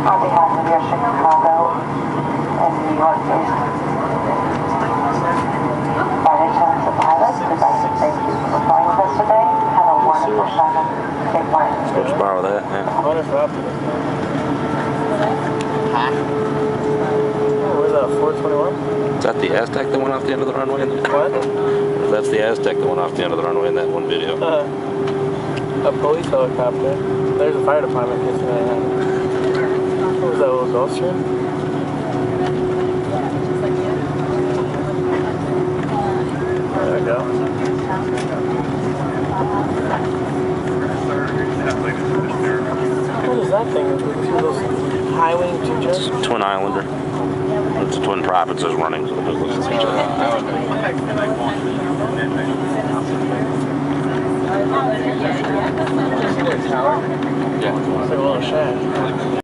On behalf of your Chicago and New York-based flight attendants and pilots, we'd like to thank you for flying with us today. Have a wonderful summer. Safe flight. Let's borrow that, yeah. Where's that, 421? Is that the Aztec that went off the end of the runway? What? That's the Aztec that went off the end of the runway in that one video. A police helicopter. There's a fire department kissing right now. What was that, little Gulfstream? There we go. What is that thing? Those high-wing two-jets? It's a twin islander. It's a twin prop. It says running, so it just looks like Yeah. It's like a little shack.